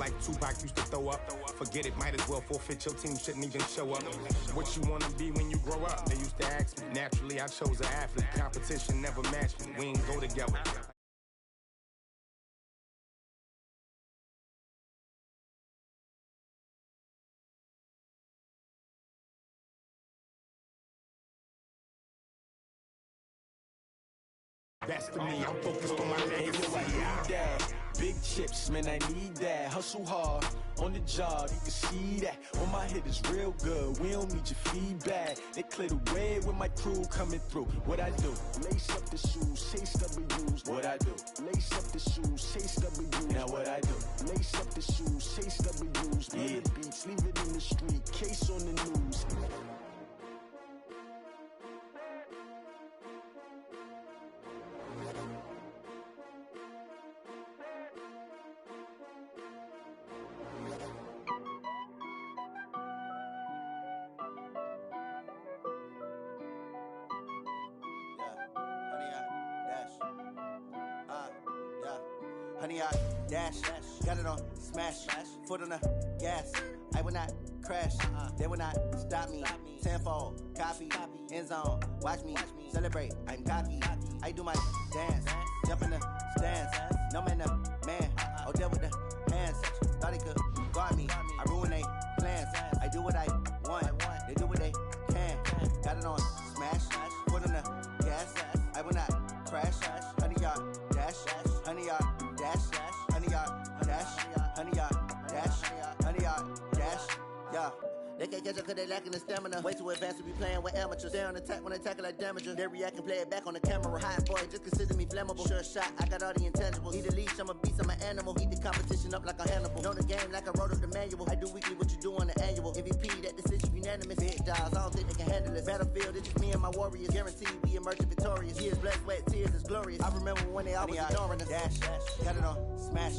like Tupac used to throw up. Forget it, might as well forfeit, your team shouldn't even show up. What you wanna be when you grow up? They used to ask me. Naturally, I chose an athlete. Competition never matched me. We ain't go together. That's to me, I'm focused on my legacy. Big chips, man, I need that. Hustle hard on the job, you can see that. On my head is real good, we don't need your feedback. They clear the way with my crew coming through. What I do? Lace up the shoes, chase W's. What I do? Lace up the shoes, chase W's. Now what I do? Lace up the shoes, chase W's. Yeah. The beats, leave it in the street, case on the news. Honey, I dash, got it on smash, foot on the gas. I will not crash, they will not stop me. Tenfold, copy, end zone, watch me celebrate. I'm cocky, I do my dance, jump in the stands. No man, man, oh deal with the hands. Thought he could guard me, I ruin they plans. I do what I want, they do what they can. Got it on smash, foot on the gas. I will not crash, honey, y'all dash, honey, y'all dash, honey, y'all dash, honey, y'all dash, honey, y'all dash, yeah. They can't catch up cause they lacking the stamina. Way too advanced to be playing with amateurs. Stay on attack when they tackle like damager. They react and play it back on the camera. Hot boy, just consider me flammable. Sure shot, I got all the intangibles. Need a leash, I'm a beast, I'm an animal. Eat the competition up like a Hannibal. Know the game like I wrote up the manual. I do weekly what you do on the annual. MVP, that decision unanimous. Big dogs, I don't think they can handle this. Battlefield, it's just me and my warriors. Guaranteed we emerge victorious. Years, blood, sweat, tears, is glorious. I remember when they always ignoring us. Dash, got it on smash,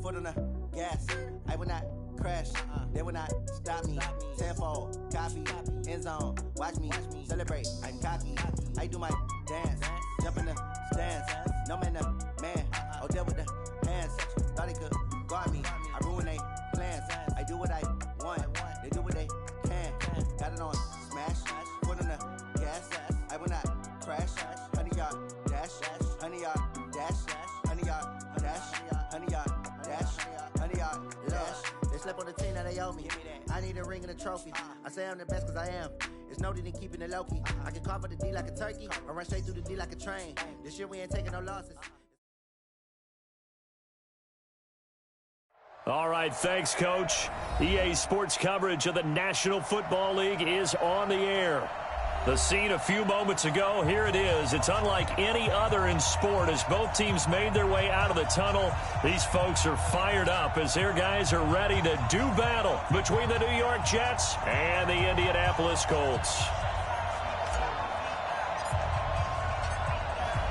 foot on the gas. I will not crash, they will not stop me. Tenfold, copy, end zone, watch me celebrate. I'm cocky, I do my dance, jump in the stands. No man, man, oh deal with the hands. Thought he could guard me, I ruin they plans. I do what I want, they do what they can. Got it on smash, foot on the gas. I will not crash, honey, y'all dash, honey, y'all dash, honey, y'all dash, honey, y'all dash, honey, y'all dash. They slept on the team that they owe me. I need a ring and a trophy. I say I'm the best cause I am. It's no need in keeping it low-key. I can carve up the D like a turkey or run straight through the D like a train. This year we ain't taking no losses. All right, thanks, Coach. EA Sports coverage of the National Football League is on the air. The scene a few moments ago, here it is. It's unlike any other in sport as both teams made their way out of the tunnel. These folks are fired up as their guys are ready to do battle between the New York Jets and the Indianapolis Colts.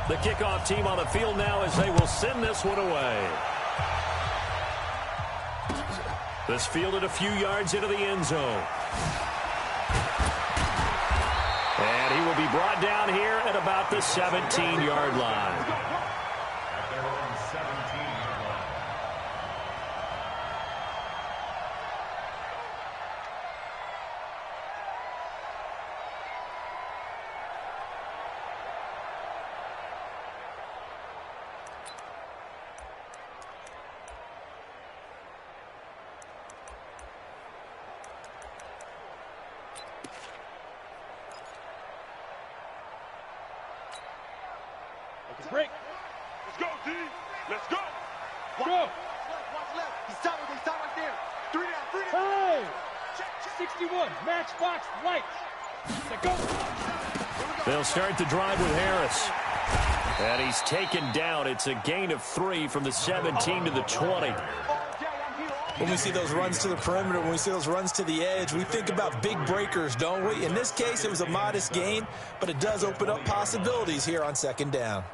The kickoff team on the field now as they will send this one away. This fielded a few yards into the end zone. And he will be brought down here at about the 17-yard line. Break. Let's go, D. Let's go. Go. Watch left. He's stopping right there. 3 down. Hey. 61. Matchbox lights. Let's go. They'll start the drive with Harris. And he's taken down. It's a gain of 3 from the 17 to the 20. When we see those runs to the perimeter, when we see those runs to the edge, we think about big breakers, don't we? In this case, it was a modest gain, but it does open up possibilities here on second down.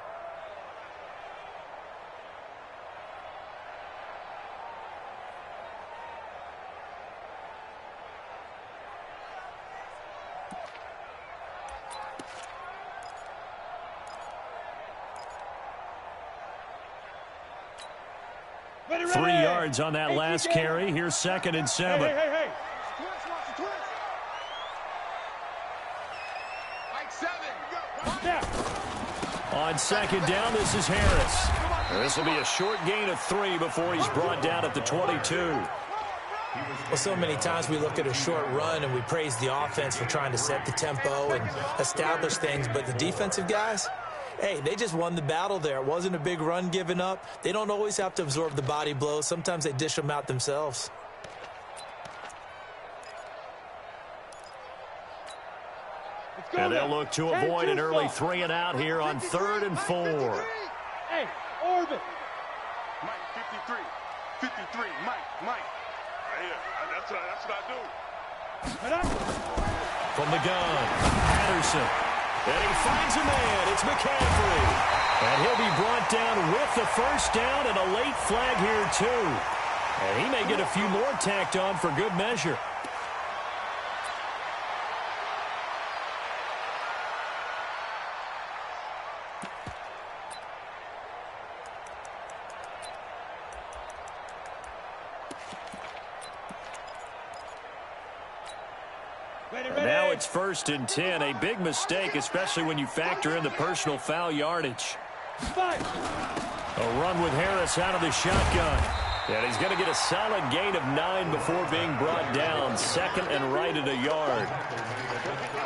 yards on that last carry. Here's 2nd and 7. Hey. On 2nd down, this is Harris. This will be a short gain of 3 before he's brought down at the 22. Well, so many times we look at a short run and we praise the offense for trying to set the tempo and establish things, but the defensive guys, hey, they just won the battle there. It wasn't a big run given up. They don't always have to absorb the body blows. Sometimes they dish them out themselves. And they'll look to avoid an early 3 and out here on 3rd and 4. Hey, orbit. Mike, 53, Mike. Right here. That's what I do. From the gun, Patterson. And he finds a man. It's McCaffrey. And he'll be brought down with the first down and a late flag here, too. And he may get a few more tacked on for good measure. Now it's 1st and 10. A big mistake, especially when you factor in the personal foul yardage. A run with Harris out of the shotgun. And he's going to get a solid gain of 9 before being brought down. 2nd and right at a yard.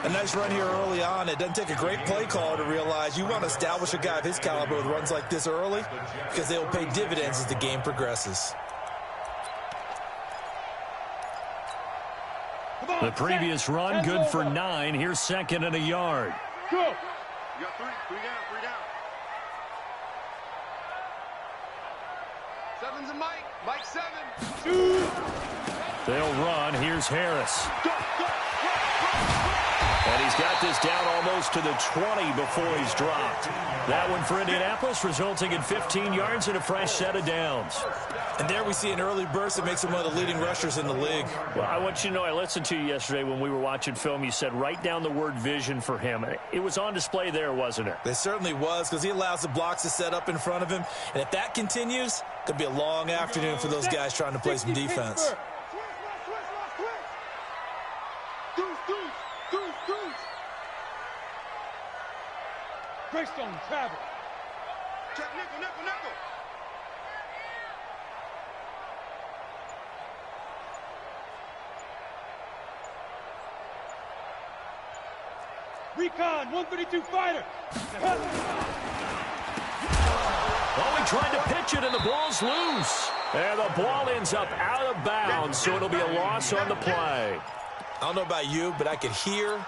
A nice run here early on. It doesn't take a great play caller to realize you want to establish a guy of his caliber with runs like this early because they will pay dividends as the game progresses. The previous run, good for 9. Here's 2nd and a yard. Go. You got 3 down. 7's a Mike 7. They'll run. Here's Harris. And he's got this down almost to the 20 before he's dropped. That one for Indianapolis, resulting in 15 yards and a fresh set of downs. And there we see an early burst that makes him one of the leading rushers in the league. Well, I want you to know, I listened to you yesterday when we were watching film. You said write down the word vision for him. It was on display there, wasn't it? It certainly was, because he allows the blocks to set up in front of him. And if that continues, it could be a long afternoon for those guys trying to play some defense. Greystone travel. Check nickel. Recon, 132 fighter. Oh, he tried to pitch it, and the ball's loose. And the ball ends up out of bounds, so it'll be a loss on the play. I don't know about you, but I could hear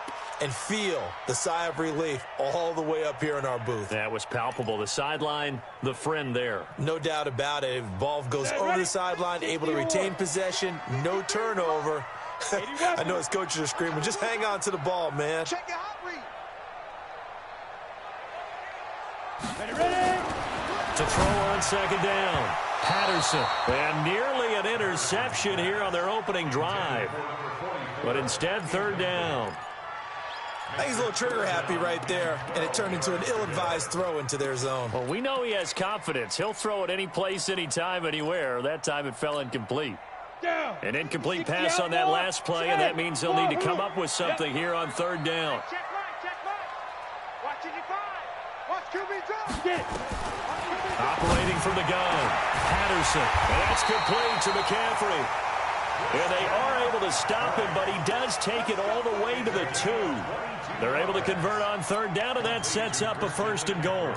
and feel the sigh of relief all the way up here in our booth. That was palpable. The sideline, the friend there. No doubt about it. Ball goes over the sideline, able to retain possession, no turnover. I know his coaches are screaming, just hang on to the ball, man. Check your hot read. Ready. To throw on 2nd down. Patterson. And nearly an interception here on their opening drive. But instead, 3rd down. I think he's a little trigger happy right there, and it turned into an ill-advised throw into their zone. Well, we know he has confidence. He'll throw it any place, anytime, anywhere. That time it fell incomplete. Down. An incomplete pass on that last play, and that means they'll need to come up with something here on 3rd down. Check right. Watch it, watch QB drop. Get it. Operating from the gun, Patterson. And that's complete to McCaffrey. And they are able to stop him, but he does take it all the way to the 2. They're able to convert on 3rd down, and that sets up a 1st and goal.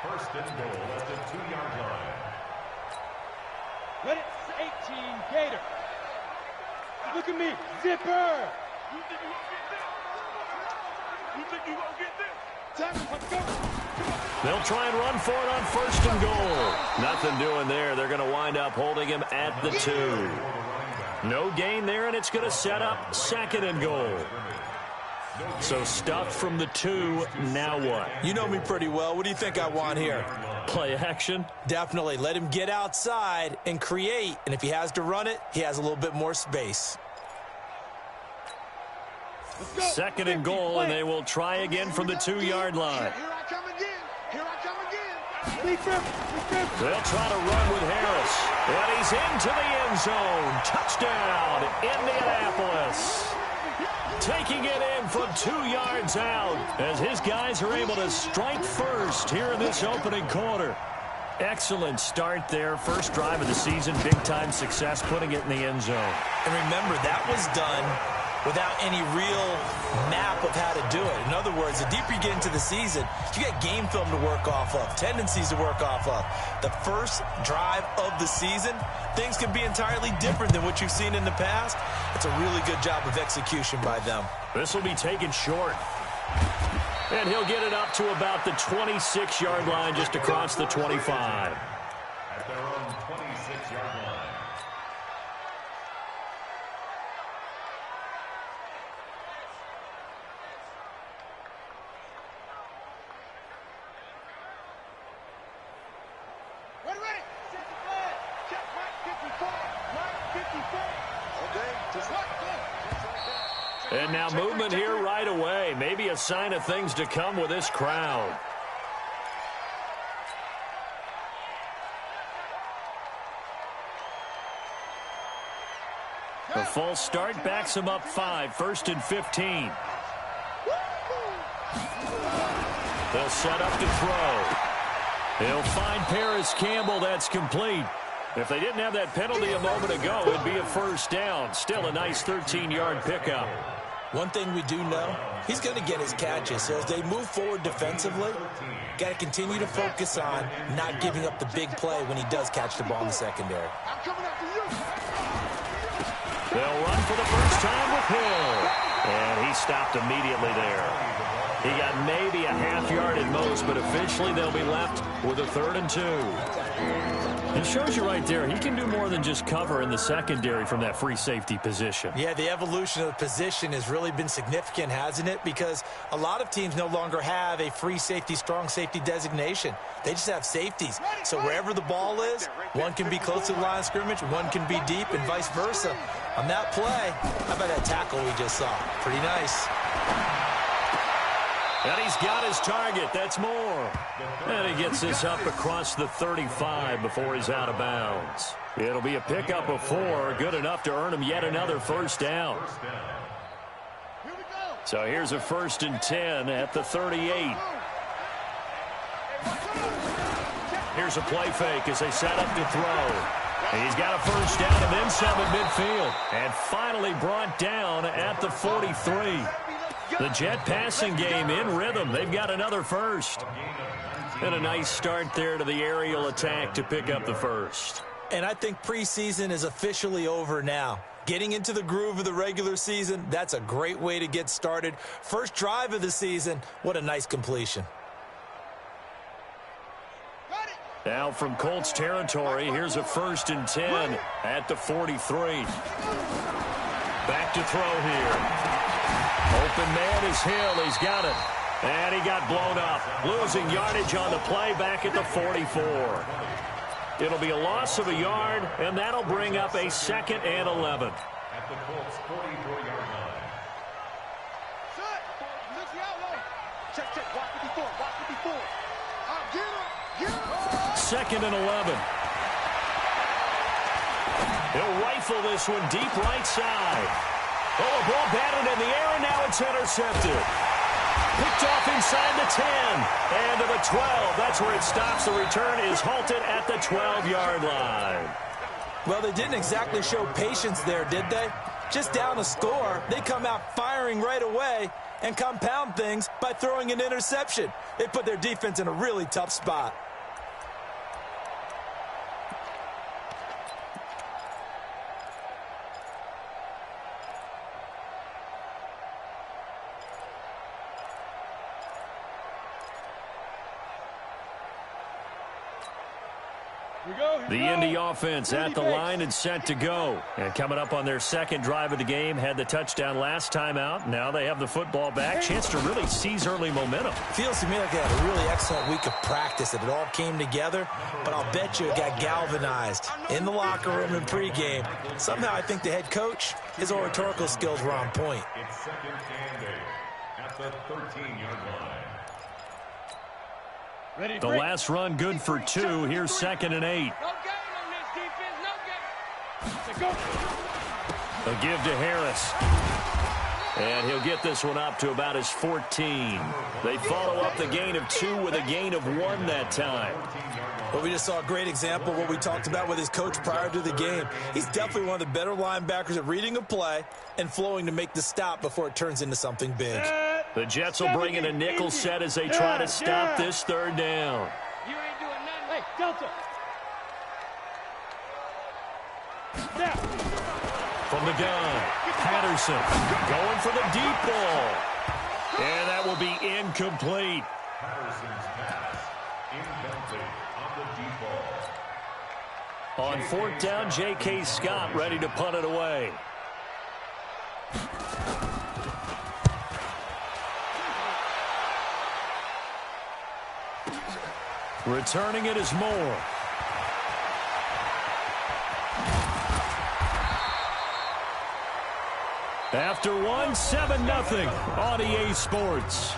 1st and goal at the 2-yard line. Ready, 18, Gator. Look at me, zipper. You think you gonna get this? Let's go. They'll try and run for it on 1st and goal. Nothing doing there. They're going to wind up holding him at the 2. No gain there, and it's going to set up 2nd and goal. So stuffed from the 2, now what? You know me pretty well. What do you think I want here? Play action? Definitely. Let him get outside and create. And if he has to run it, he has a little bit more space. 2nd and goal, and they will try again from the 2-yard line. Here I come again. They'll try to run with Harris. And he's into the end zone. Touchdown, Indianapolis. Taking it in from 2 yards out as his guys are able to strike first here in this opening quarter. Excellent start there. First drive of the season. Big-time success putting it in the end zone. And remember, that was done without any real map of how to do it. In other words, the deeper you get into the season, you got game film to work off of, tendencies to work off of. The first drive of the season, things can be entirely different than what you've seen in the past. It's a really good job of execution by them. This will be taken short. And he'll get it up to about the 26-yard line, just across the 25. At their own 26-yard line. Ready. Set the flag. Check Mike 54. Mike 54. Okay, just like that. And now movement here right away. Maybe a sign of things to come with this crowd. The false start backs him up 5, 1st and 15. They'll set up to throw. He'll find Paris Campbell. That's complete. If they didn't have that penalty a moment ago, it'd be a first down. Still a nice 13-yard pickup. One thing we do know, he's going to get his catches. So as they move forward defensively, got to continue to focus on not giving up the big play when he does catch the ball in the secondary. They'll run for the first time with Hill. And he stopped immediately there. He got maybe a half-yard at most, but officially they'll be left with a 3rd and 2. It shows you right there, he can do more than just cover in the secondary from that free safety position. Yeah, the evolution of the position has really been significant, hasn't it? Because a lot of teams no longer have a free safety, strong safety designation. They just have safeties. So wherever the ball is, one can be close to the line of scrimmage, one can be deep, and vice versa. On that play, how about that tackle we just saw? Pretty nice. And he's got his target. That's more. And he gets this up across the 35 before he's out of bounds. It'll be a pickup of 4, good enough to earn him yet another first down. So here's a 1st and 10 at the 38. Here's a play fake as they set up to throw. He's got a first down and then some at midfield. And finally brought down at the 43. The Jet passing game in rhythm. They've got another first. And a nice start there to the aerial attack to pick up the first. And I think preseason is officially over now. Getting into the groove of the regular season, that's a great way to get started. First drive of the season, what a nice completion. Now from Colts territory, here's a 1st and 10 at the 43. Back to throw here. Open man is Hill. He's got it. And he got blown up. Losing yardage on the play back at the 44. It'll be a loss of a yard, and that'll bring up a 2nd and 11. At the Colts 44-yard line. Check. Watch 54. Watch 54. Get him. 2nd and 11. He'll rifle this one deep right side. Oh, a ball batted in the air, and now it's intercepted. Picked off inside the 10 and to the 12. That's where it stops. The return is halted at the 12-yard line. Well, they didn't exactly show patience there, did they? Just down a score, they come out firing right away and compound things by throwing an interception. They put their defense in a really tough spot. The Indy offense at the line and set to go. And coming up on their 2nd drive of the game, had the touchdown last time out. Now they have the football back. Chance to really seize early momentum. Feels to me like they had a really excellent week of practice, that it all came together. But I'll bet you it got galvanized in the locker room in pregame. Somehow I think the head coach, his oratorical skills were on point. It's 2nd and 8 at the 13-yard line. The last run good for 2. Here's 2nd and 8. No gain on this defense. No gain. A give to Harris. And he'll get this one up to about his 14. They follow up the gain of 2 with a gain of 1 that time. Well, we just saw a great example of what we talked about with his coach prior to the game. He's definitely one of the better linebackers at reading a play and flowing to make the stop before it turns into something big. The Jets will bring in a nickel set as they try to stop this 3rd down. You ain't doing nothing. Hey, Delta. Now. From the gun, Patterson going for the deep ball. And that will be incomplete. Patterson's pass incomplete on the deep ball. On 4th down, J.K. Scott ready to punt it away. Returning it is Moore. After 1, 7-0 on EA Sports.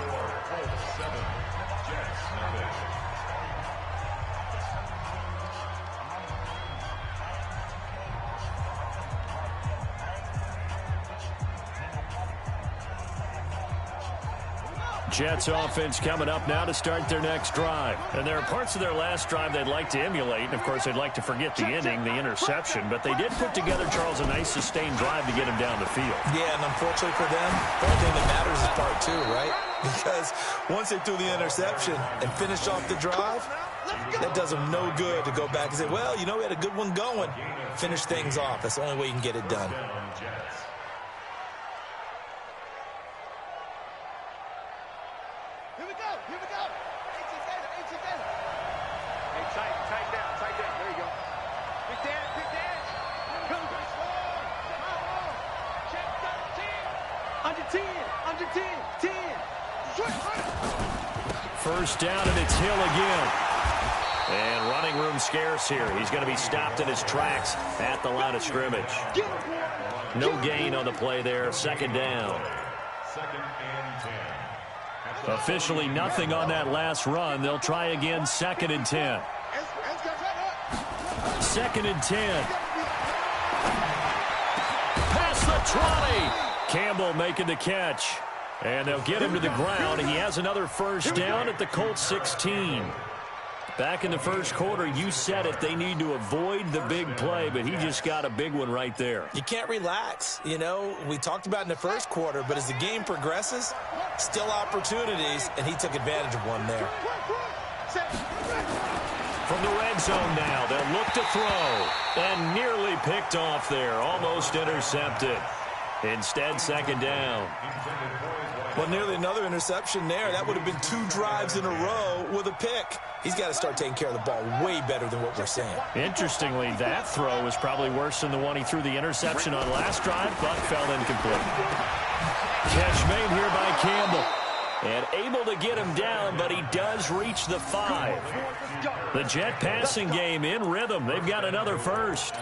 Jets offense coming up now to start their next drive. And there are parts of their last drive they'd like to emulate. And, of course, they'd like to forget the inning, the interception. But they did put together, Charles, a nice sustained drive to get him down the field. Yeah, and unfortunately for them, the only thing that matters is part 2, right? Because once they threw the interception and finished off the drive, that does them no good to go back and say, well, you know, we had a good one going. Finish things off. That's the only way you can get it done. Here we go. Here we go. 18 Gator. 18 Gator. Hey, tight down. There you go. Big dance. Come. Check 13. Under 10. 10. 1st down, and it's Hill again. And running room scarce here. He's going to be stopped in his tracks at the line of scrimmage. No gain on the play there. 2nd down. 2nd and 10. Officially nothing on that last run. They'll try again 2nd and 10. 2nd and 10. Past the 20. Campbell making the catch. And they'll get him to the ground. He has another 1st down at the Colts 16. Back in the 1st quarter, you said it. They need to avoid the big play, but he just got a big one right there. You can't relax. You know, we talked about in the 1st quarter, but as the game progresses, still opportunities, and he took advantage of one there. From the red zone now, they'll look to throw. And nearly picked off there. Almost intercepted. Instead, 2nd down. Well, nearly another interception there. That would have been 2 drives in a row with a pick. He's got to start taking care of the ball way better than what we're saying. Interestingly, that throw was probably worse than the one he threw the interception on last drive, but fell incomplete. Catch made here by Campbell. And able to get him down, but he does reach the 5. The Jet passing game in rhythm. They've got another 1st.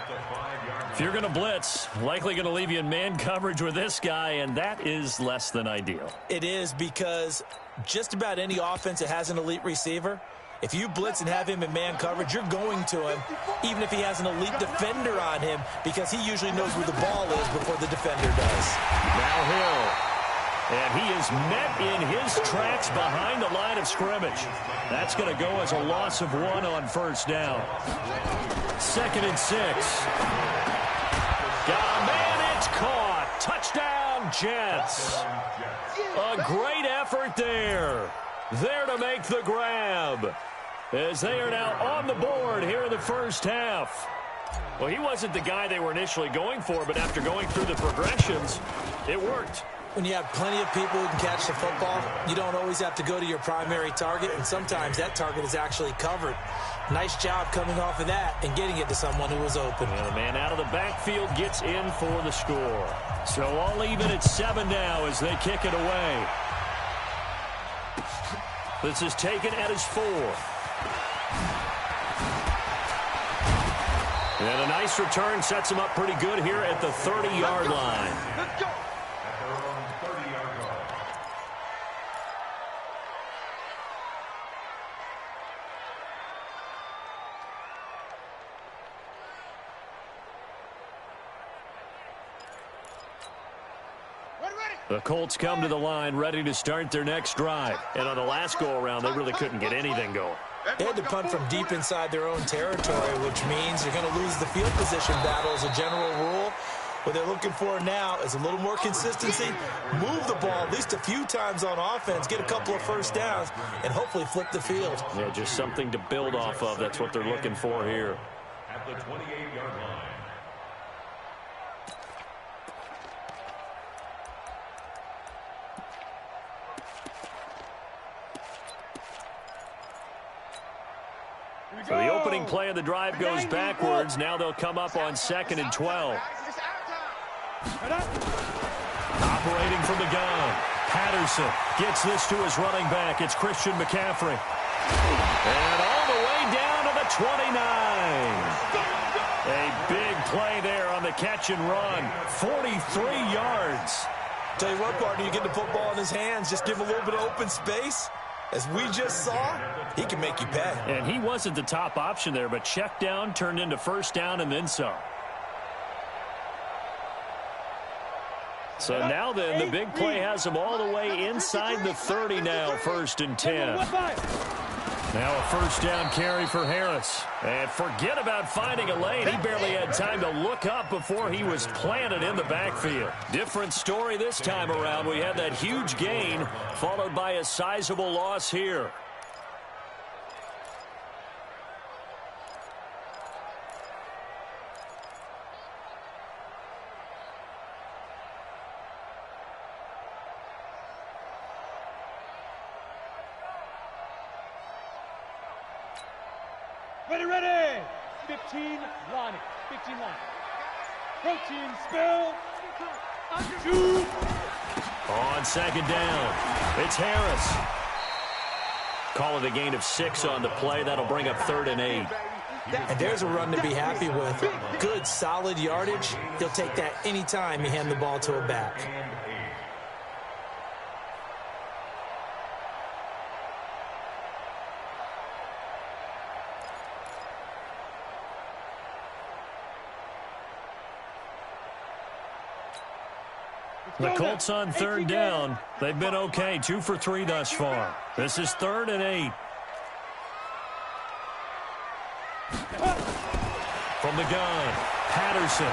If you're going to blitz, likely going to leave you in man coverage with this guy, and that is less than ideal. It is, because just about any offense that has an elite receiver, if you blitz and have him in man coverage, you're going to him, even if he has an elite defender on him, because he usually knows where the ball is before the defender does. Now Hill. And he is met in his tracks behind the line of scrimmage. That's going to go as a loss of 1 on 1st down. 2nd and 6. Got a man, it's caught. Touchdown, Jets. A great effort there. There to make the grab, as they are now on the board here in the 1st half. Well, he wasn't the guy they were initially going for, but after going through the progressions, it worked. When you have plenty of people who can catch the football, you don't always have to go to your primary target, and sometimes that target is actually covered. Nice job coming off of that and getting it to someone who was open. And the man out of the backfield gets in for the score. So all even at 7 now as they kick it away. This is taken at his 4. And a nice return sets him up pretty good here at the 30-yard line. Let's go. The Colts come to the line ready to start their next drive. And on the last go-around, they really couldn't get anything going. They had to punt from deep inside their own territory, which means you're going to lose the field position battle as a general rule. What they're looking for now is a little more consistency, move the ball at least a few times on offense, get a couple of first downs, and hopefully flip the field. Yeah, just something to build off of. That's what they're looking for here. At the 28-yard line. So the opening play of the drive goes backwards. Now they'll come up on 2nd and 12. Operating from the gun. Patterson gets this to his running back. It's Christian McCaffrey. And all the way down to the 29. A big play there on the catch and run. 43 yards. Tell you what, partner, you get the football in his hands, just give him a little bit of open space. As we just saw, he can make you pay. And he wasn't the top option there, but check down turned into first down and then some. So now then, the big play has him all the way inside the 30 now, 1st and 10. Now a first down carry for Harris. And forget about finding a lane. He barely had time to look up before he was planted in the backfield. Different story this time around. We had that huge gain followed by a sizable loss here. Ready. 15 line. 15 line. Protein spill. 2. On 2nd down, it's Harris. Call it a gain of 6 on the play. That'll bring up 3rd and 8. And there's a run to be happy with. Good, solid yardage. He'll take that anytime you hand the ball to a back. The Colts on 3rd down. They've been okay, 2 for 3 thus far. This is 3rd and 8. From the gun, Patterson.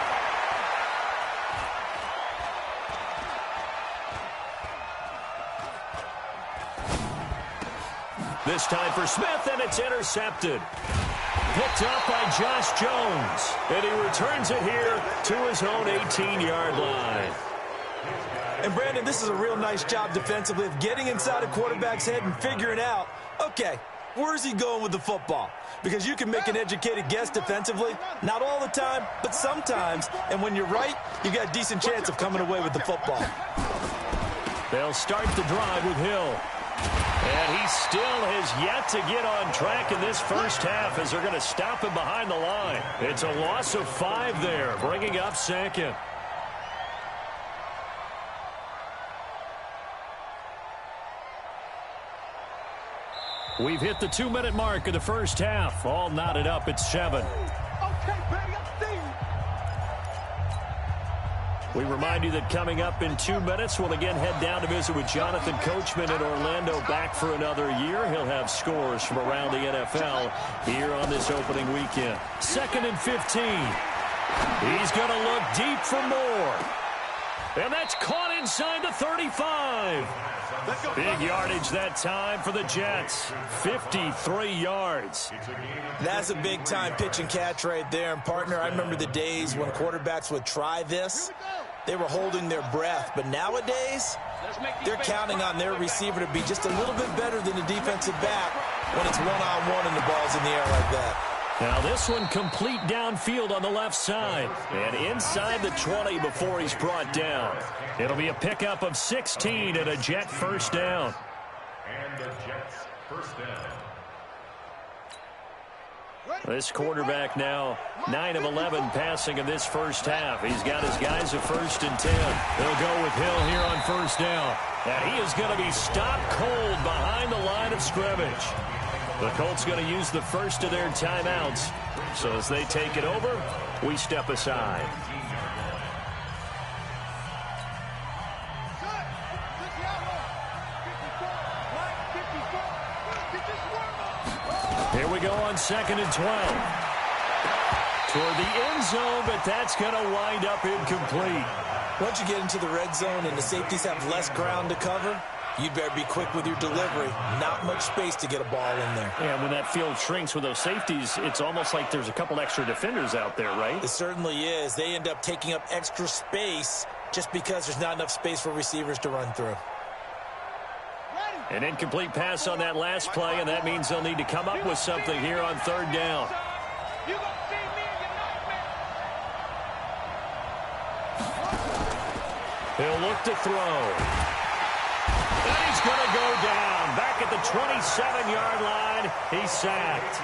This time for Smith, and it's intercepted. Picked up by Josh Jones. And he returns it here to his own 18-yard line. And, Brandon, this is a real nice job defensively of getting inside a quarterback's head and figuring out, okay, where's he going with the football? Because you can make an educated guess defensively, not all the time, but sometimes. And when you're right, you got a decent chance of coming away with the football. They'll start the drive with Hill. And he still has yet to get on track in this first half as they're going to stop him behind the line. It's a loss of 5 there, bringing up 2nd. We've hit the 2-minute mark of the first half. All knotted up at 7. We remind you that coming up in 2 minutes, we'll again head down to visit with Jonathan Coachman in Orlando, back for another year. He'll have scores from around the NFL here on this opening weekend. 2nd and 15. He's going to look deep for more. And that's caught inside the 35. Big yardage that time for the Jets. 53 yards. That's a big-time pitch and catch right there. And, partner, I remember the days when quarterbacks would try this. They were holding their breath. But nowadays, they're counting on their receiver to be just a little bit better than the defensive back when it's one-on-one and the ball's in the air like that. Now this one complete downfield on the left side. And inside the 20 before he's brought down. It'll be a pickup of 16 and a Jet first down. And the Jets first down. This quarterback now 9 of 11 passing in this first half. He's got his guys at 1st and 10. They'll go with Hill here on first down. And he is going to be stopped cold behind the line of scrimmage. The Colts going to use the first of their timeouts. So as they take it over, we step aside. Here we go on 2nd and 12. Toward the end zone, but that's going to wind up incomplete. Once you get into the red zone and the safeties have less ground to cover, you better be quick with your delivery. Not much space to get a ball in there. Yeah, when that field shrinks with those safeties, it's almost like there's a couple extra defenders out there, right? It certainly is. They end up taking up extra space just because there's not enough space for receivers to run through. An incomplete pass on that last play, and that means they'll need to come up with something here on 3rd down. He'll look to throw. And he's going to go down. Back at the 27-yard line, he's sacked.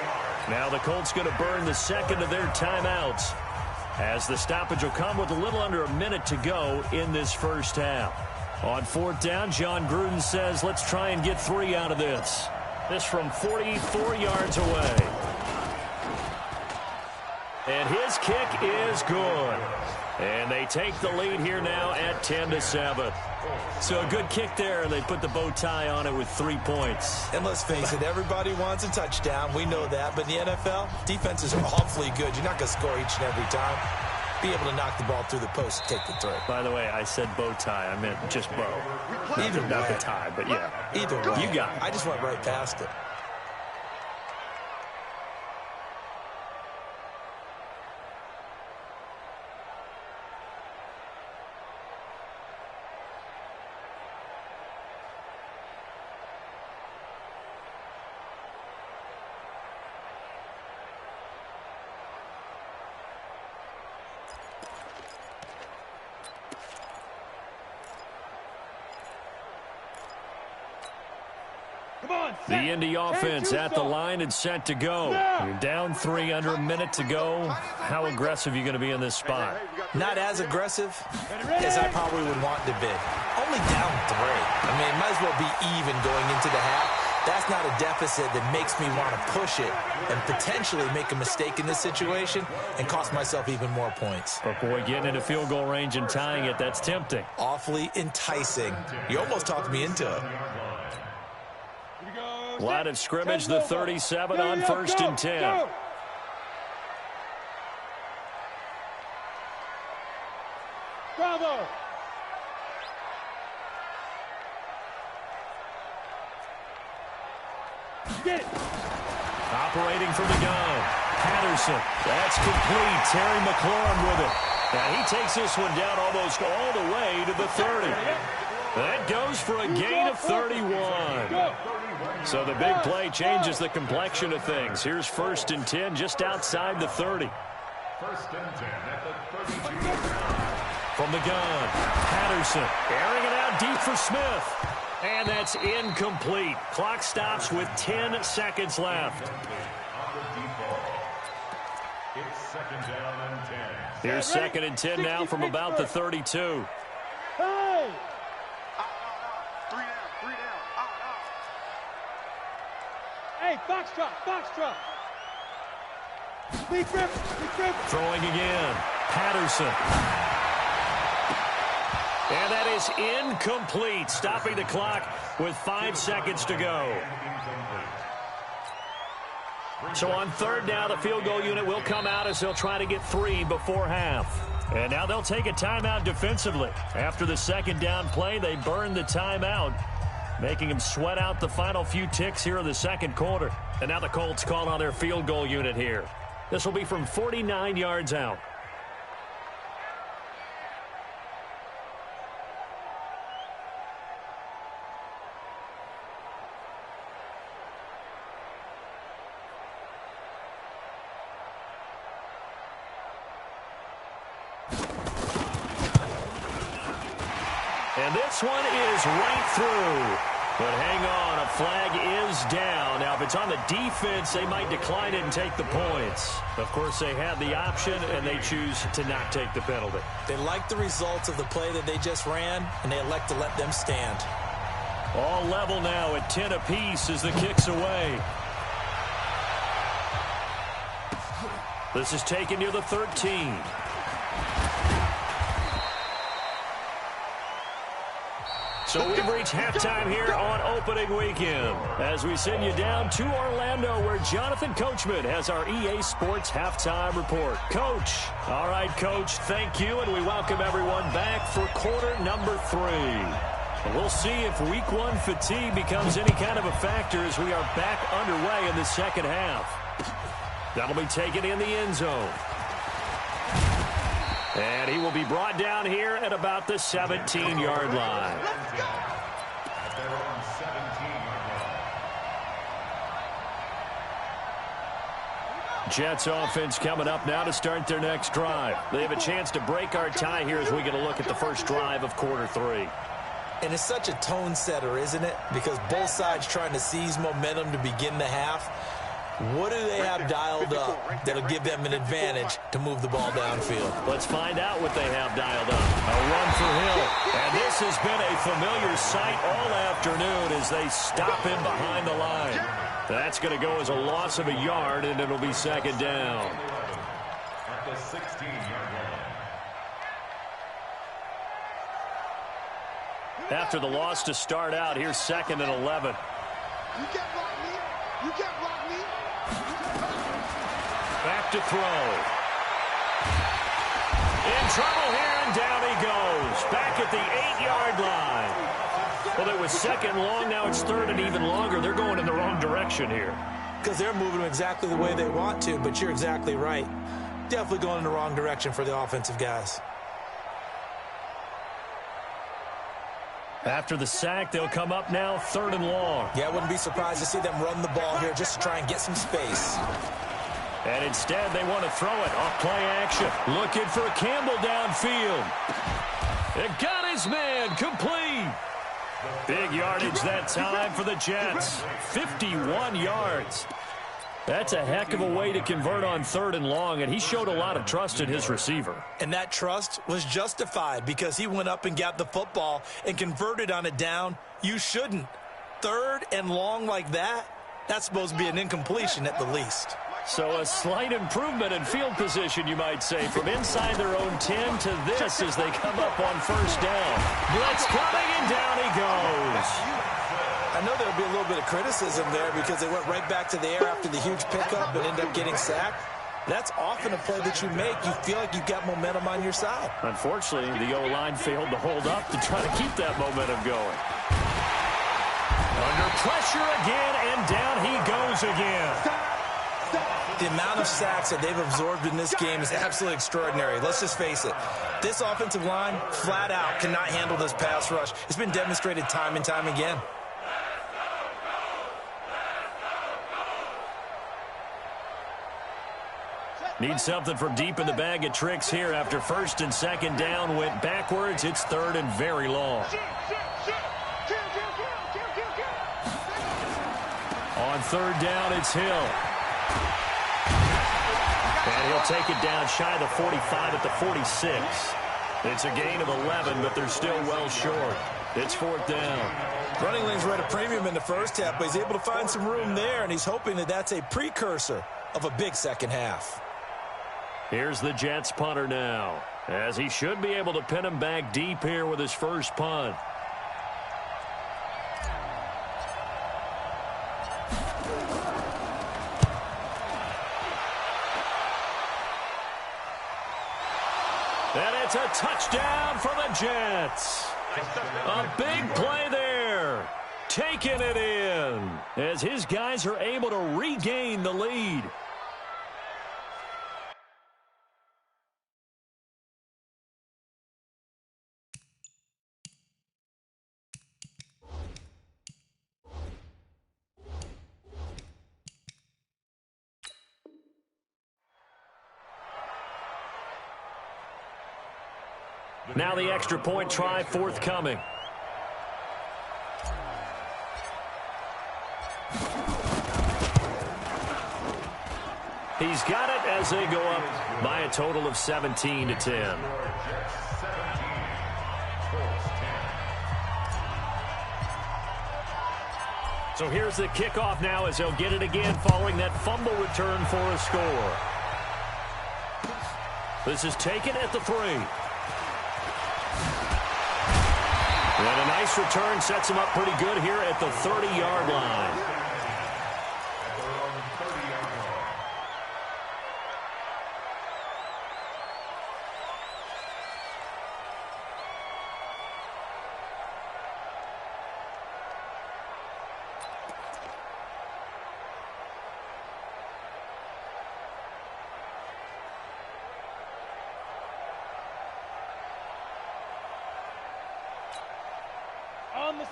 Now the Colts going to burn the second of their timeouts, as the stoppage will come with a little under a minute to go in this first half. On 4th down, John Gruden says, let's try and get 3 out of this. This from 44 yards away. And his kick is good. And they take the lead here now at 10-7. So a good kick there, and they put the bow tie on it with 3 points. And let's face it, everybody wants a touchdown. We know that. But in the NFL, defenses are awfully good. You're not going to score each and every time. Be able to knock the ball through the post and take the throw. By the way, I said bow tie. I meant just bow. Either way. Not the tie, but yeah. Either way. You got it. I just went right past it. The Indy offense at the line and set to go. You're down 3, under a minute to go. How aggressive are you going to be in this spot? Not as aggressive as I probably would want to be. Only down 3. I mean, it might as well be even going into the half. That's not a deficit that makes me want to push it and potentially make a mistake in this situation and cost myself even more points. But boy, getting into field goal range and tying it, that's tempting. Awfully enticing. You almost talked me into it. Line of scrimmage, the 37 on 1st and 10. Bravo! Get it! Operating from the gun. Patterson. That's complete. Terry McLaurin with it. Now he takes this one down almost all the way to the 30. That goes for a gain of 31. So the big play changes the complexion of things. Here's 1st and 10 just outside the 30. 1st and 10 at the 32. From the gun, Patterson airing it out deep for Smith. And that's incomplete. Clock stops with 10 seconds left. It's 2nd down and 10. Here's 2nd and 10 now from about the 32. Hey! Hey, foxtrot, foxtrot. Lee Griffin. Throwing again. Patterson. And that is incomplete, stopping the clock with 5 seconds to go. So on 3rd down, the field goal unit will come out as they'll try to get 3 before half. And now they'll take a timeout defensively. After the 2nd down play, they burn the timeout, making them sweat out the final few ticks here in the 2nd quarter. And now the Colts call on their field goal unit here. This will be from 49 yards out. And this one is right through. But hang on, a flag is down. Now, if it's on the defense, they might decline it and take the points. Of course, they have the option, and they choose to not take the penalty. They like the results of the play that they just ran, and they elect to let them stand. All level now at 10 apiece as the kick's away. This is taken near the 13. So we've reached halftime here on opening weekend as we send you down to Orlando where Jonathan Coachman has our EA Sports halftime report. Coach. All right, Coach, thank you, and we welcome everyone back for quarter number 3. And we'll see if week 1 fatigue becomes any kind of a factor as we are back underway in the second half. That'll be taken in the end zone. And he will be brought down here at about the 17-yard line. Jets offense coming up now to start their next drive. They have a chance to break our tie here as we get a look at the first drive of quarter 3. And it's such a tone setter, isn't it? Because both sides trying to seize momentum to begin the half. What do they have dialed up that'll give them an advantage to move the ball downfield? Let's find out what they have dialed up. A run for Hill. And this has been a familiar sight all afternoon as they stop him behind the line. That's going to go as a loss of a yard, and it'll be second down. At the 16-yard line. After the loss to start out, here's 2nd and 11. You can't block me. You can't block me. Back to throw. In trouble here, and down he goes. Back at the 8-yard line. Well, it was 2nd long. Now it's 3rd and even longer. They're going in the wrong direction here. Because they're moving exactly the way they want to, but you're exactly right. Definitely going in the wrong direction for the offensive guys. After the sack, they'll come up now 3rd and long. Yeah, I wouldn't be surprised to see them run the ball here just to try and get some space. And instead, they want to throw it off play action. Looking for Campbell downfield. It got his man complete. Big yardage that time for the Jets. 51 yards. That's a heck of a way to convert on 3rd and long, and he showed a lot of trust in his receiver. And that trust was justified because he went up and got the football and converted on it down. You shouldn't. 3rd and long like that, that's supposed to be an incompletion at the least. So a slight improvement in field position, you might say, from inside their own 10 to this as they come up on 1st down. Blitz coming, and down he goes. I know there'll be a little bit of criticism there because they went right back to the air after the huge pickup and ended up getting sacked. That's often a play that you make. You feel like you've got momentum on your side. Unfortunately, the O-line failed to hold up to try to keep that momentum going. Under pressure again, and down he goes again. The amount of sacks that they've absorbed in this game is absolutely extraordinary. Let's just face it. This offensive line, flat out, cannot handle this pass rush. It's been demonstrated time and time again. Need something from deep in the bag of tricks here after 1st and 2nd down went backwards. It's 3rd and very long. On 3rd down, it's Hill. And he'll take it down shy of the 45 at the 46. It's a gain of 11, but they're still well short. It's 4th down. Running lanes were at a premium in the first half, but he's able to find some room there, and he's hoping that that's a precursor of a big second half. Here's the Jets punter now, as he should be able to pin him back deep here with his first punt. And it's a touchdown for the Jets. A big play there. Taking it in as his guys are able to regain the lead. Now the extra point try forthcoming. He's got it as they go up by a total of 17-10. So here's the kickoff now as they'll get it again following that fumble return for a score. This is taken at the 3. And a nice return sets him up pretty good here at the 30-yard line.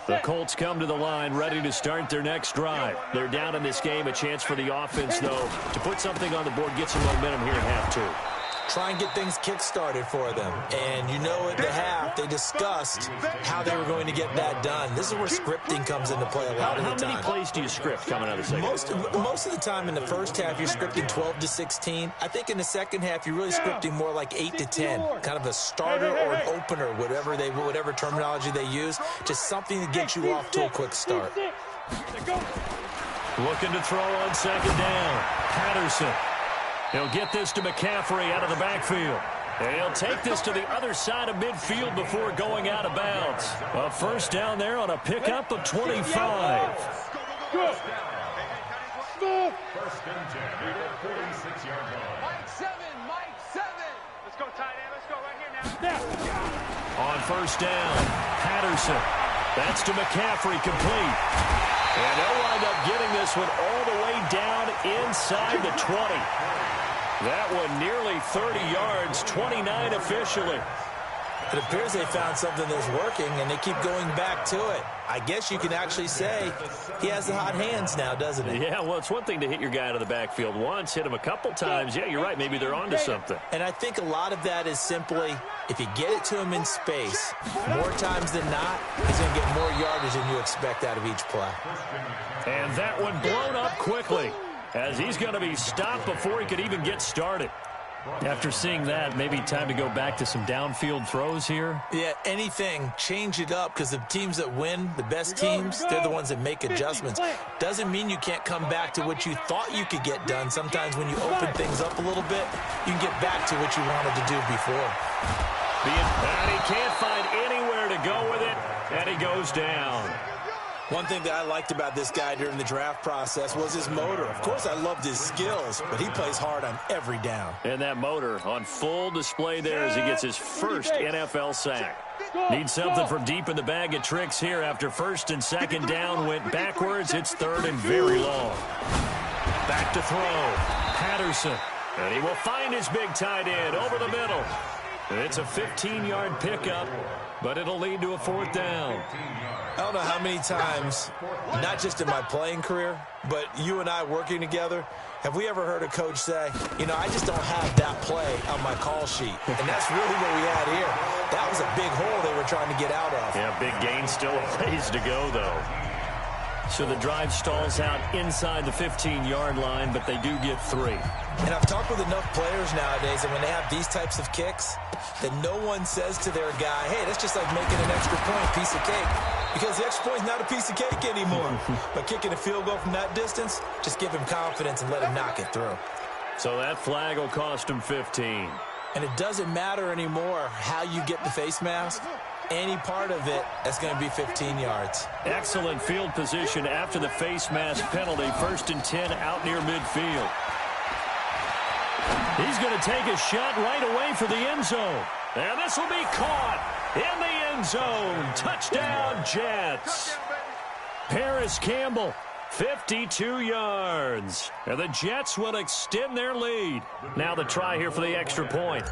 The Colts come to the line ready to start their next drive. They're down in this game. A chance for the offense, though, to put something on the board, get some momentum here at half two. Try and get things kick-started for them. And you know at the half, they discussed how they were going to get that done. This is where scripting comes into play a lot of the time. How many plays do you script coming out of the second? Most of the time in the first half, you're scripting 12 to 16. I think in the second half, you're really scripting more like 8 to 10. Kind of a starter or an opener, whatever terminology they use. Just something to get you off to a quick start. Looking to throw on second down. Patterson. He'll get this to McCaffrey out of the backfield. And he'll take this to the other side of midfield before going out of bounds. A first down there on a pickup of 25. Go. First and 10 at the 46-yard line. Mike 7. Let's go, tight end. Let's go right here now. On first down, Patterson. That's to McCaffrey, complete. And they'll wind up getting this one all the way down inside the 20. That one nearly 30 yards, 29 officially. It appears they found something that's working, and they keep going back to it. I guess you can actually say he has the hot hands now, doesn't he? Yeah, well, it's one thing to hit your guy out of the backfield once, hit him a couple times. Yeah, you're right. Maybe they're onto something. And I think a lot of that is simply, if you get it to him in space, more times than not, he's going to get more yardage than you expect out of each play. And that one blown up quickly, as he's going to be stopped before he could even get started. After seeing that, maybe time to go back to some downfield throws here. Yeah, anything, change it up, because the teams that win, the best teams, they're the ones that make adjustments. Doesn't mean you can't come back to what you thought you could get done. Sometimes when you open things up a little bit, you can get back to what you wanted to do before. And he can't find anywhere to go with it, and he goes down. One thing that I liked about this guy during the draft process was his motor. Of course, I loved his skills, but he plays hard on every down. And that motor on full display there as he gets his first NFL sack. Needs something from deep in the bag of tricks here after first and second down went backwards. It's third and very long. Back to throw. Patterson. And he will find his big tight end over the middle. It's a 15-yard pickup, but it'll lead to a fourth down. I don't know how many times, not just in my playing career, but you and I working together, have we ever heard a coach say, you know, I just don't have that play on my call sheet. And that's really what we had here. That was a big hole they were trying to get out of. Yeah, big gain, still a ways to go, though. So the drive stalls out inside the 15-yard line, but they do get 3. And I've talked with enough players nowadays that when they have these types of kicks, that no one says to their guy, hey, that's just like making an extra point, piece of cake. Because the extra point is not a piece of cake anymore. But kicking a field goal from that distance, just give him confidence and let him knock it through. So that flag will cost him 15. And it doesn't matter anymore how you get the face mask. Any part of it, that's going to be 15 yards. Excellent field position after the face mask penalty. First and 10 out near midfield. He's going to take a shot right away for the end zone. And this will be caught in the end zone. Touchdown, Jets. Paris Campbell, 52 yards. And the Jets will extend their lead. Now the try here for the extra point.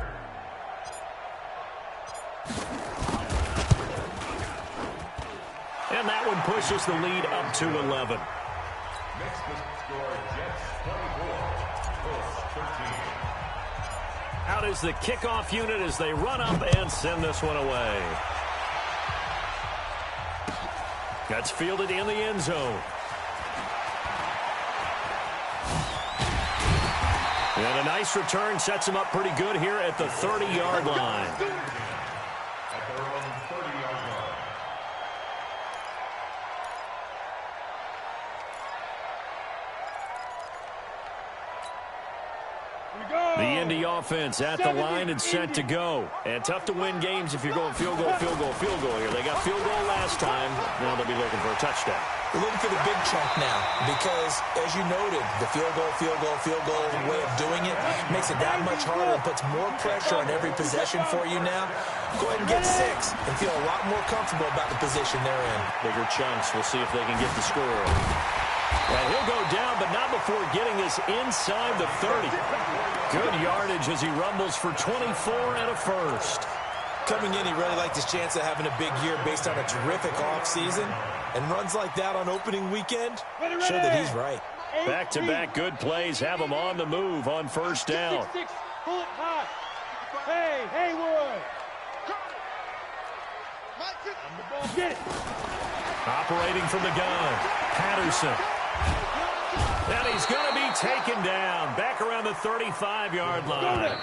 And that one pushes the lead up to 11. Next to score, Jets 24, Colts 13. Out is the kickoff unit as they run up and send this one away. That's fielded in the end zone. And a nice return sets him up pretty good here at the 30-yard line. At their own 30-yard line. The Indy offense at the line and set to go. And tough to win games if you're going field goal, field goal, field goal here. They got field goal last time. Now they'll be looking for a touchdown. We're looking for the big chunk now because, as you noted, the field goal way of doing it makes it that much harder and puts more pressure on every possession for you now. Go ahead and get 6 and feel a lot more comfortable about the position they're in. Bigger chunks. We'll see if they can get the score. And he'll go down, but not before getting us inside the 30. Good yardage as he rumbles for 24 and a first. Coming in, he really liked his chance of having a big year based on a terrific offseason. And runs like that on opening weekend, show that he's right. Back-to-back good plays have him on the move on first down. Pull it high. Hey, Haywood. Get it. Operating from the gun, Patterson. And he's going to be taken down back around the 35-yard line.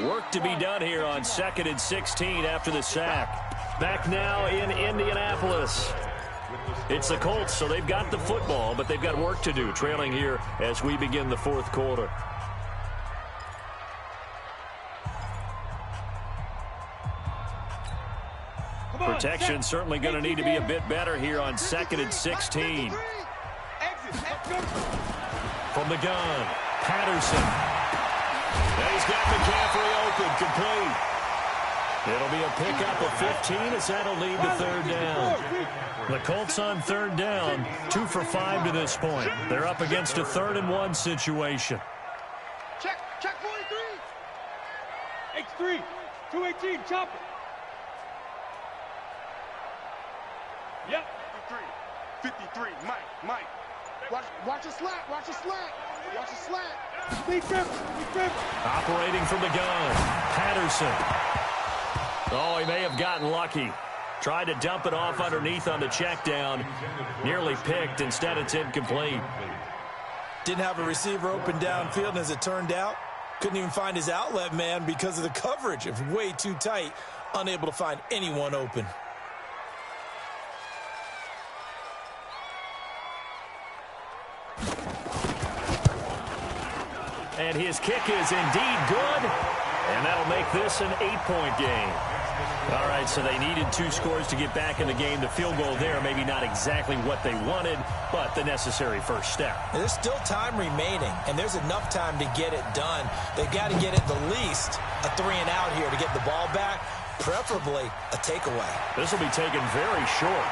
Work to be done here on 2nd and 16 after the sack. Back now in Indianapolis. It's the Colts, so they've got the football, but they've got work to do, trailing here as we begin the fourth quarter. Protection certainly going to need to be a bit better here on 2nd and 16. From the gun, Patterson. And he's got McCaffrey open, complete. It'll be a pickup of 15 as that'll lead to third down. The Colts on third down, 2 for 5 to this point. They're up against a 3rd and 1 situation. Check 43. X3, 218, chop it. Yep. 53, Mike. Watch a slant. Speed grip. Operating from the gun, Patterson. Oh, he may have gotten lucky. Tried to dump it off underneath on the check down. Nearly picked. Instead, it's incomplete. Didn't have a receiver open downfield, and as it turned out, couldn't even find his outlet man because of the coverage. It was way too tight. Unable to find anyone open. And his kick is indeed good. And that'll make this an 8-point game. All right, so they needed 2 scores to get back in the game. The field goal there, maybe not exactly what they wanted, but the necessary first step. And there's still time remaining, and there's enough time to get it done. They've got to get at the least a 3-and-out here to get the ball back, preferably a takeaway. This will be taken very short.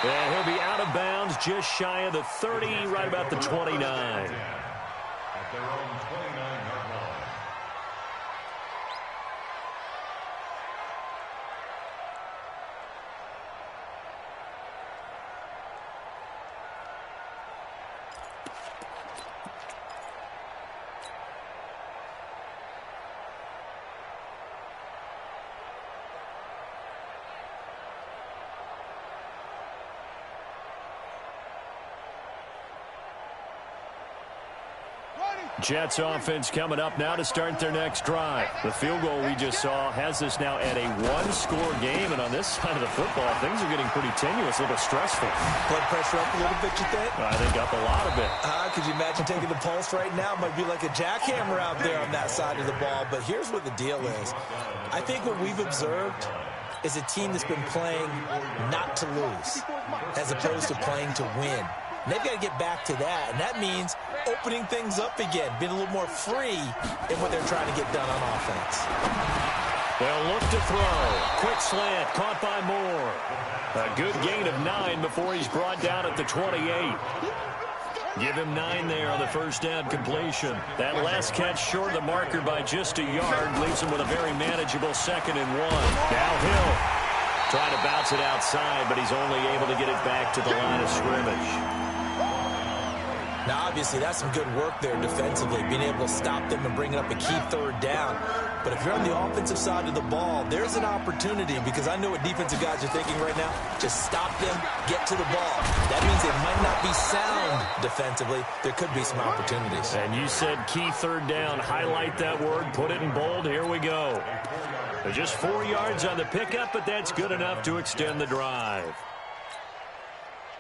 And he'll be out of bounds just shy of the 30, right about the 29. At their own 29-yard line. Jets offense coming up now to start their next drive. The field goal we just saw has us now at a 1-score game, and on this side of the football, things are getting pretty tenuous, a little stressful. Blood pressure up a little bit, you think? I think up a lot of it. Could you imagine taking the pulse right now? Might be like a jackhammer out there on that side of the ball, but here's what the deal is. I think what we've observed is a team that's been playing not to lose as opposed to playing to win. And they've got to get back to that, and that means opening things up again, being a little more free in what they're trying to get done on offense. They'll look to throw. Quick slant, caught by Moore. A good gain of 9 before he's brought down at the 28. Give him 9 there on the first down completion. That last catch short of the marker by just a yard leaves him with a very manageable 2nd and 1. Now Hill trying to bounce it outside, but he's only able to get it back to the line of scrimmage. Now, obviously, that's some good work there defensively, being able to stop them and bringing up a key 3rd down. But if you're on the offensive side of the ball, there's an opportunity, because I know what defensive guys are thinking right now. Just stop them, get to the ball. That means they might not be sound defensively. There could be some opportunities. And you said key 3rd down. Highlight that word, put it in bold. Here we go. They're just 4 yards on the pickup, but that's good enough to extend the drive.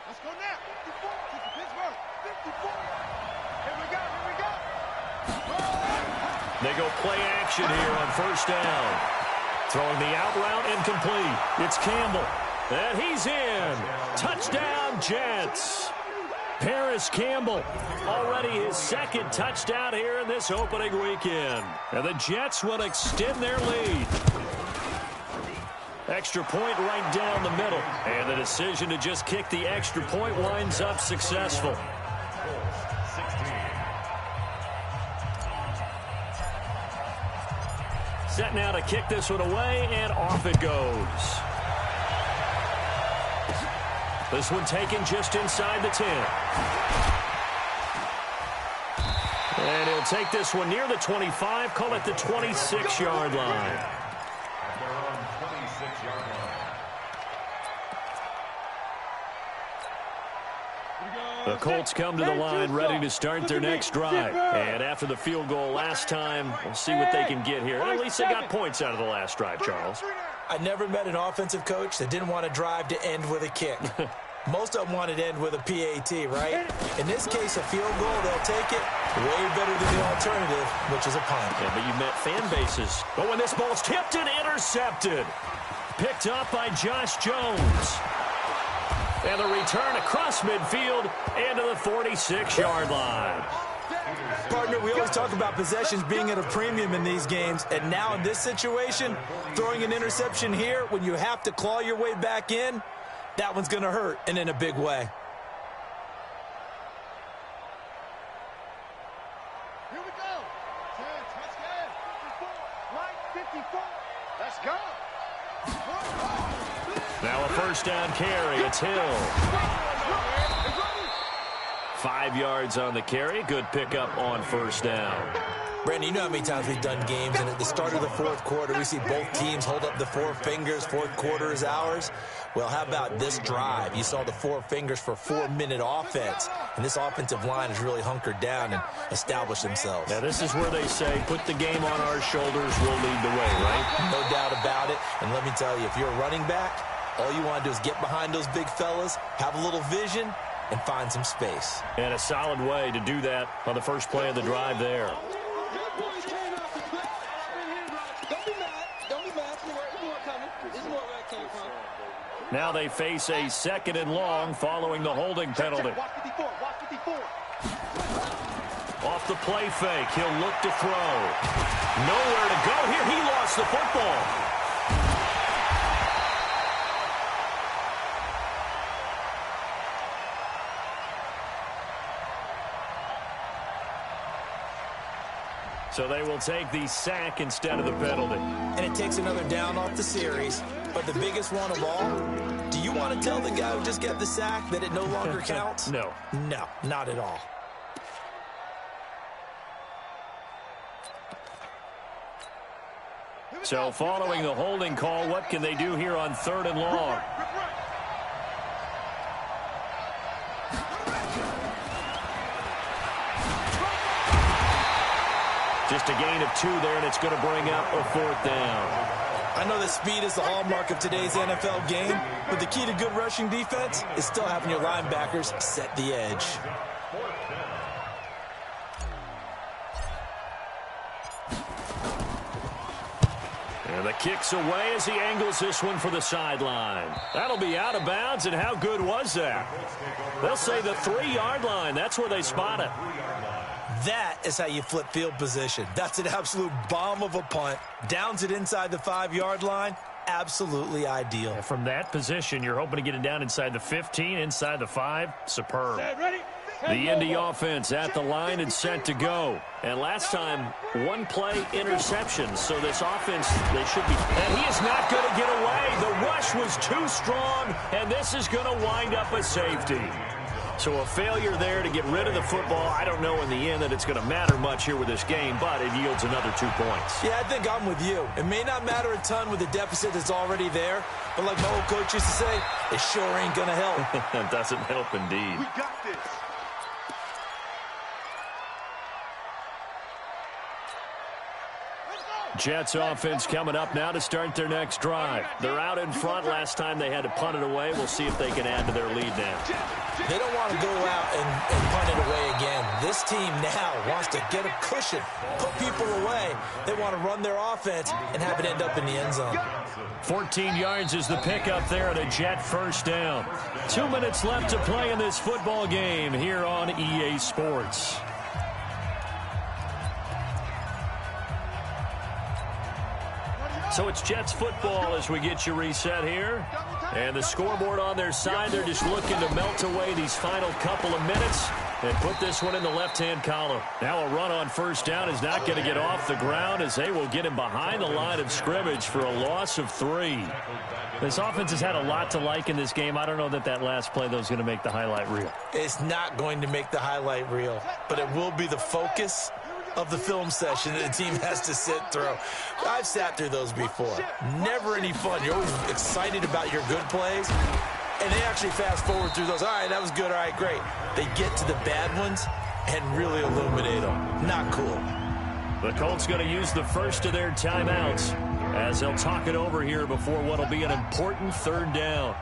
Let's go now. 54 to Pittsburgh. 54. Here we go. They go play action here on first down. Throwing the out route incomplete. It's Campbell. And he's in. Touchdown, Jets. Paris Campbell, already his second touchdown here in this opening weekend. And the Jets will extend their lead. Extra point right down the middle. And the decision to just kick the extra point winds up successful. Set now to kick this one away, and off it goes. This one taken just inside the 10. And he'll take this one near the 25, call it the 26-yard line. The Colts come to the line ready to start their next drive. And after the field goal last time, we'll see what they can get here. At least they got points out of the last drive, Charles. I never met an offensive coach that didn't want a drive to end with a kick. Most of them want it to end with a PAT, right? In this case, a field goal, they'll take it way better than the alternative, which is a punt. Yeah, but you met fan bases. But when this ball's tipped and intercepted, picked up by Josh Jones. And the return across midfield and to the 46-yard line. Partner, we always talk about possessions being at a premium in these games, and now in this situation, throwing an interception here when you have to claw your way back in, that one's going to hurt, and in a big way. Here we go. 10, touchdown. 54. Line 54. Let's go. Now a first down carry. It's Hill. 5 yards on the carry. Good pickup on first down. Brandon, you know how many times we've done games, and at the start of the fourth quarter, we see both teams hold up the four fingers. Fourth quarter is ours. Well, how about this drive? You saw the four fingers for 4-minute offense, and this offensive line has really hunkered down and established themselves. Now, this is where they say, put the game on our shoulders, we'll lead the way, right? No doubt about it. And let me tell you, if you're a running back, all you want to do is get behind those big fellas, have a little vision, and find some space. And a solid way to do that on the first play of the drive there. Now they face a second and long following the holding penalty. Off the play fake, he'll look to throw. Nowhere to go here. He lost the football. So they will take the sack instead of the penalty. And it takes another down off the series. But the biggest one of all, do you want to tell the guy who just got the sack that it no longer counts? No. No, not at all. So following the holding call, what can they do here on third and long? Just a gain of 2 there, and it's going to bring up a fourth down. I know that speed is the hallmark of today's NFL game, but the key to good rushing defense is still having your linebackers set the edge. And the kick's away as he angles this one for the sideline. That'll be out of bounds, and how good was that? They'll say the 3-yard line. That's where they spot it. That is how you flip field position. That's an absolute bomb of a punt. Downs it inside the 5-yard line. Absolutely ideal. And from that position, you're hoping to get it down inside the 15, inside the 5. Superb. The Indy offense at the line and set to go. And last time, 1 play interception. So this offense, they should be. And he is not going to get away. The rush was too strong, and this is going to wind up a safety. So a failure there to get rid of the football. I don't know in the end that it's going to matter much here with this game, but it yields another 2 points. Yeah, I think I'm with you. It may not matter a ton with the deficit that's already there, but like my old coach used to say, it sure ain't going to help. It doesn't help indeed. We got this. Jets offense coming up now to start their next drive. They're out in front. Last time they had to punt it away. We'll see if they can add to their lead now. They don't want to go out and punt it away again. This team now wants to get a cushion, put people away. They want to run their offense and have it end up in the end zone. 14 yards is the pickup there at a Jet first down. 2 minutes left to play in this football game here on EA Sports. So it's Jets football as we get you reset here. And the scoreboard on their side, they're just looking to melt away these final couple of minutes and put this one in the left-hand column. Now a run on first down is not going to get off the ground as they will get him behind the line of scrimmage for a loss of 3. This offense has had a lot to like in this game. I don't know that that last play, though, is going to make the highlight reel. It's not going to make the highlight reel, but it will be the focus of the film session that the team has to sit through. I've sat through those before. Never any fun. You're always excited about your good plays, and they actually fast forward through those. All right, that was good. All right, great. They get to the bad ones and really illuminate them. Not cool. The Colts going to use the first of their timeouts as they'll talk it over here before what will be an important third down.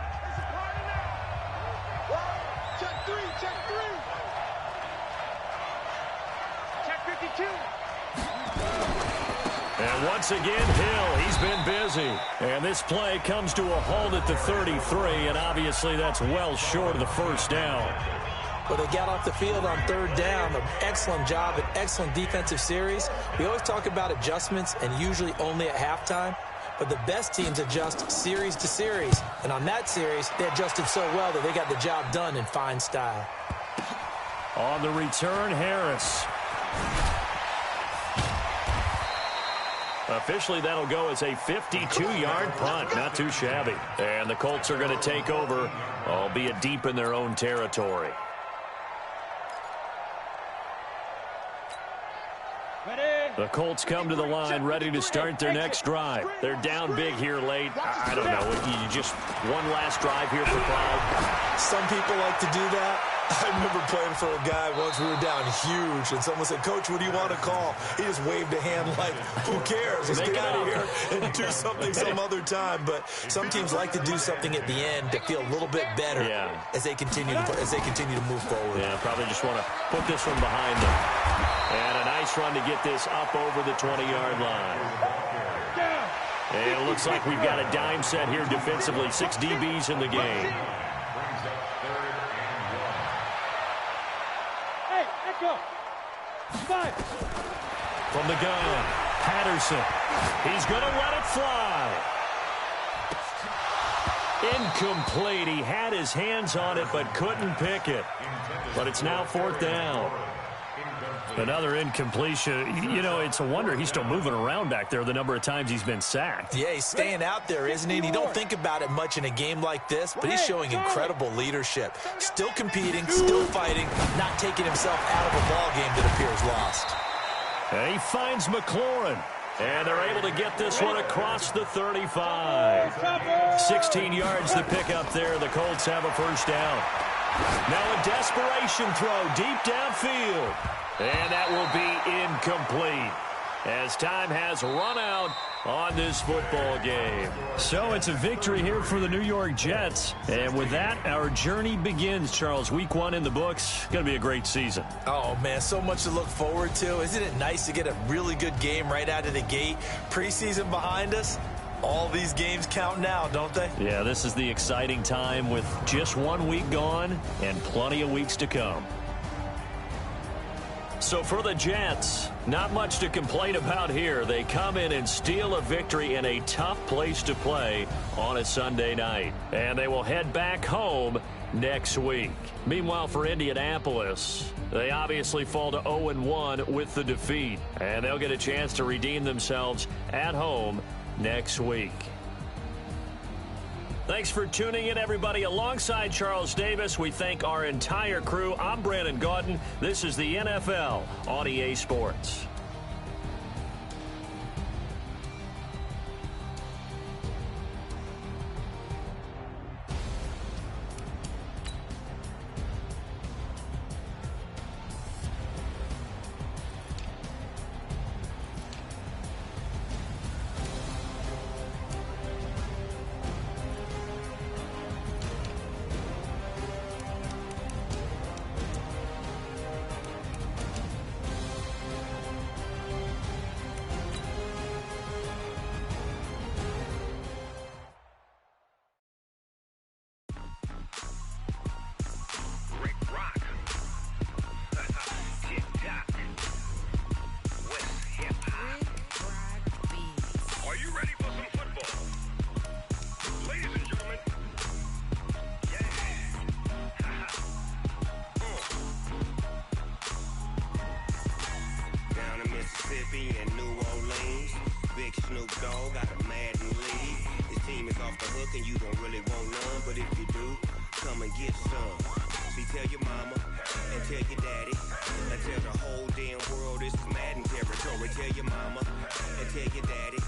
And once again, Hill, he's been busy. And this play comes to a halt at the 33, and obviously that's well short of the first down. But they got off the field on third down. An excellent job, an excellent defensive series. We always talk about adjustments, and usually only at halftime. But the best teams adjust series to series. And on that series, they adjusted so well that they got the job done in fine style. On the return, Harris. Officially, that'll go as a 52-yard punt. Not too shabby. And the Colts are going to take over, albeit deep in their own territory. The Colts come to the line ready to start their next drive. They're down big here late. I don't know. You just one last drive here for pride. Some people like to do that. I remember playing for a guy once. We were down huge, and someone said, "Coach, what do you want to call?" He just waved a hand like, "Who cares? Let's get out of here and do something some other time." But some teams like to do something at the end to feel a little bit better as they continue to move forward. Yeah, probably just want to put this one behind them. And a nice run to get this up over the 20-yard line. And it looks like we've got a dime set here defensively. 6 DBs in the game. Go. 5. From the gun, Patterson. He's going to let it fly. Incomplete. He had his hands on it but couldn't pick it. But it's now 4th down. Another incompletion. You know, it's a wonder he's still moving around back there the number of times he's been sacked. Yeah, he's staying out there, isn't he? And you don't think about it much in a game like this, but he's showing incredible leadership. Still competing, still fighting, not taking himself out of a ball game that appears lost. And he finds McLaurin. And they're able to get this one across the 35. 16 yards to pick up there. The Colts have a first down. Now a desperation throw deep downfield. And that will be incomplete as time has run out on this football game. So it's a victory here for the New York Jets. And with that, our journey begins, Charles. Week 1 in the books. Going to be a great season. Oh, man, so much to look forward to. Isn't it nice to get a really good game right out of the gate? Preseason behind us. All these games count now, don't they? Yeah, this is the exciting time with just 1 week gone and plenty of weeks to come. So for the Jets, not much to complain about here. They come in and steal a victory in a tough place to play on a Sunday night. And they will head back home next week. Meanwhile, for Indianapolis, they obviously fall to 0-1 with the defeat. And they'll get a chance to redeem themselves at home next week. Thanks for tuning in, everybody. Alongside Charles Davis, we thank our entire crew. I'm Brandon Gaudin. This is the NFL on EA Sports. game is off the hook and you don't really want none. But if you do, come and get some. See, tell your mama and tell your daddy and tell the whole damn world this is Madden territory. Tell your mama and tell your daddy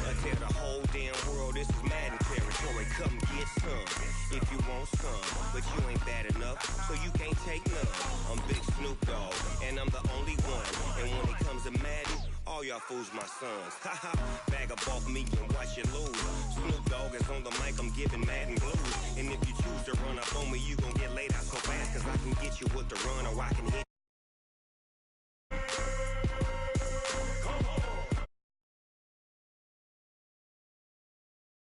and tell the whole damn world this is Madden territory. Come get some if you want some, but you ain't bad enough, so you can't take none. I'm Big Snoop Dogg, and I'm the only one. And when it comes to Madden, all y'all fools my sons. Haha, bag up off me and watch you lose. Snoop Dogg is on the mic, I'm giving Madden blues. And if you choose to run up on me, you gon' get laid out so fast, cause I can get you with the run, or I can hit